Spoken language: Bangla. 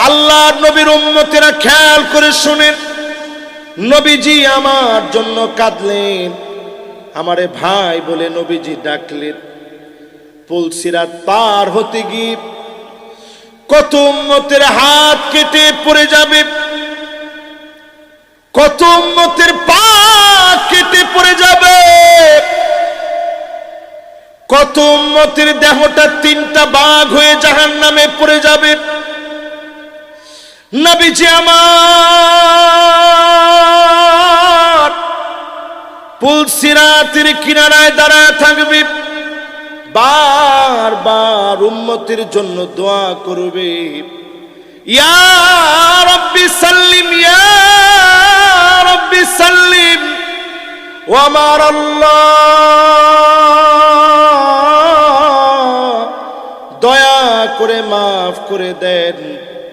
আল্লাহর নবীর উম্মতেরা খেয়াল করে শুনেন, নবীজি আমার জন্য কাঁদলেন, আমারে ভাই বলে নবীজি ডাকলেন। পুলসিরাত পার হতে গিয়ে কত উম্মতের হাত কেটে পড়ে যাবে, কত উম্মতের পা কেটে পড়ে যাবে, কত উম্মতের দেহটা তিনটা ভাগ হয়ে জাহান্নামে পড়ে যাবে। নবীজি আমার পুলসিরাতের কিনারায় দাঁড়ায় থাকবে, বারবার উম্মতের জন্য দোয়া করবে, ইয়া রাব্বি সাল্লিম, ইয়া রাব্বি সাল্লিম। ও আমার আল্লাহ, দয়া করে মাফ করে দেন,